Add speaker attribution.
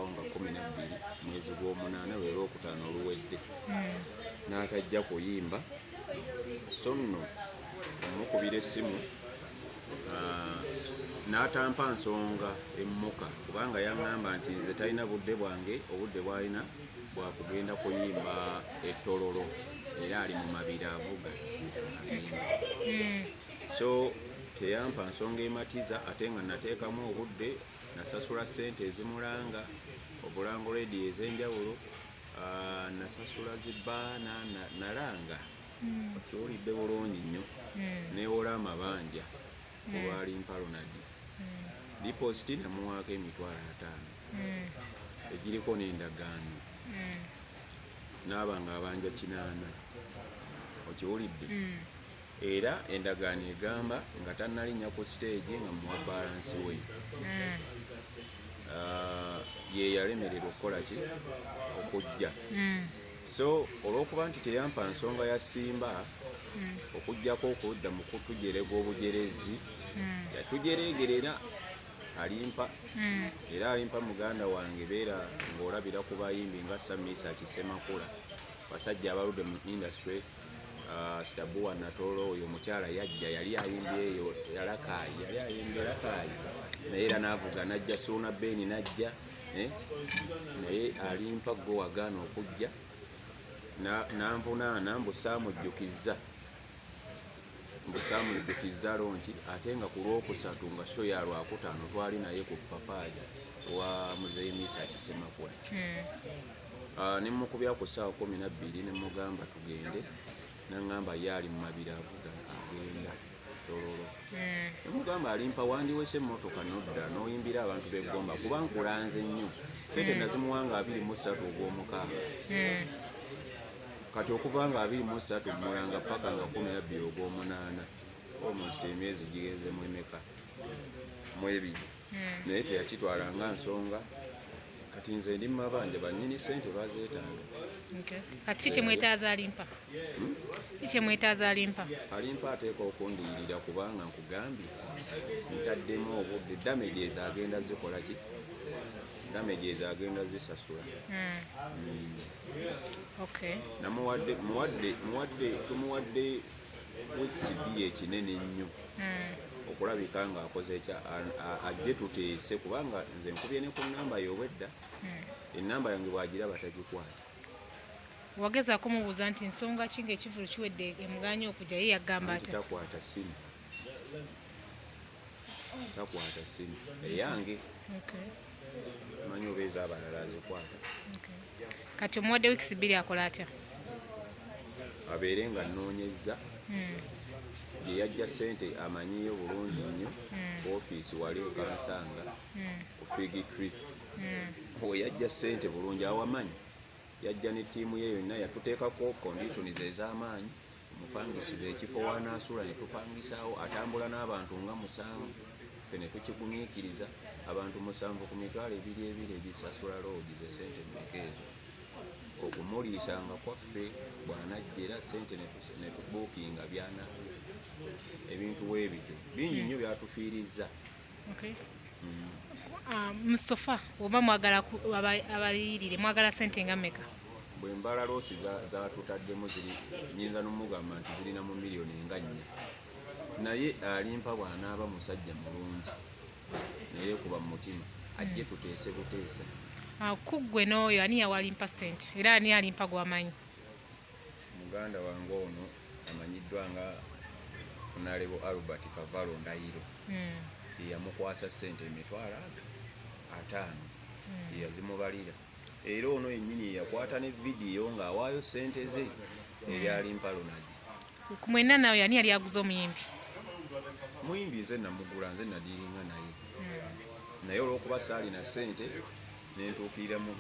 Speaker 1: yaggwawo nga 12 mwezi gw'omunaana lwe Lwokutaano oluwedde. N'atajja kuyimba, so nno omukubira essimu n'atampa nsonga emmuka kubanga yaŋŋamba nti nze talina budde bwange, obudde bw'alina bwa kugenda kuyimba ettololo era ali mu mabiri avuga agenda. So teyampa nsonga ematiza ate nga nateekamu obudde, nasasula ssente ezimulanga, obulango leediyo ez'enjawulo, nasasula zibbaana, nalanga okiwulidde bulungi nnyo, neewola amabanja olwa Alimpa Ronald. Lipositi namuwaako $50,000 egiriko n'endagaano, n'aba nga abanja 80, okiwulidde? Era endagaano egamba nga tannalinnya ku stage nga muwa balansi we. Ye yalemererwa okukola ki? Okujja. So olw'okuba nti teyampa nsonga ya Simba okujjako okudda mu kutujerega obujerezi, yatujeregerera Alimpa. Era Alimpa muganda wange beera ng'olabira ku bayimbi nga Samisa Kisemakula, basajja abaludde mu industry. Stabuwa Natolo oyo mukyala yajja, yali ayimbye eyo Yalakaayi, naye era n'avuga, najja Suuna Beni najja, naye Alimpa gwe wagaana okujja, nanvunaana mbusaamulijjukizza lonki, ate nga ku Lwokusatu nga sho ya Lwakutaano twali naye ku Papaaja wa Muzeeyi Misa Kisemakula. Ne mukubya ku ssaawa 12 ne mugamba tugende, n'angamba ye ali mu mabiri avuga agenda Tororo. Mugamba Alimpa wandiwese emmotoka nodda n'oyimbira abantu b'Egomba kuba nkulanze nnyo. Sente nazimuwanga 23 ogw'omukaaga. Kati okuva nga 23 mulanga paka nga 12 ogw'omunaana, almost emyezi gigenze mu emeka mu ebiri. Naye teyakitwala nga nsonga. Kati nze ndi mabanja bannyini ssente bazeetaaga.
Speaker 2: Kati ki kyemwetaaza Alimpa?
Speaker 1: Alimpa ateeka okundiyirira kubanga nkugambye ntaddemu obudde, damage agenda zikola ki? Damage agenda zisasula. Tumuwadde weeks 2 ekinene nnyo okulabika nga akoze ajje tuteese, kubanga nze nkubye ne ku nnamba y'obwedda, ennamba yange bw'agiraba tagikwata.
Speaker 2: Wagezaako mubuuza nti nsonga ki ng'ekivulu kiwedde emuganya okujja, ye yagamba ati
Speaker 1: takwata ssimu eyange. Manyi obeeza abalala azikwata.
Speaker 2: Kati omuwadde wiikisi 2 akola atya?
Speaker 1: Abeere nga nnoonyezza. Ye yajja ssente amanyiyo bulungi nnyo ku ofiisi wali ekansanga ku Fig Tree. Owo yajja ssente bulungi awamanyi, yajja ne ttiimu ye yonna, yatuteekako kondishoni ze ez'amaanyi, omupangisiza ekifo wanaasula ne tupangisaawo, atambula n'abantu nga 7, ffe ne tukigumiikiriza, abantu 7 ku $2,200 ebisasula loogi ze ssente mmeka ezo. Okumuliisanga kwaffe bw'anajjera ssente ne tubuukinga byanaabyo, ebintu weebityo bingi nnyo byatufiirizza.
Speaker 2: Musofa oba mwagala abaliyirire mwagala ssente nga mmeka?
Speaker 1: Bwe mbala loosi zatutaddemu nyinza n'omugamba nti zirina mu miliyoni nga 4, naye Alimpa bw'anaaba musajja mulungi naye kuba mu mutima ajje tuteese buteesa.
Speaker 2: Kuggwe n'oyo ani yawa Alimpa ssente era ani Alimpa gw'amanyi?
Speaker 1: Muganda wange ono amanyiddwa nga Honorable Albert Kavalo Ndayiro. Yamukwasa ssente $50,000 yazimubalira. Era ono yennyini yakwata ne vidiyo ng'awaayo ssente ze eri Alimpa Ronald.
Speaker 2: Ku mwenna nawe ani yali aguze omuyimbi?
Speaker 1: Muyimbi nze namugula, nze nadiiringa naye, naye olw'okuba saalina ssente ne ntuukirira mu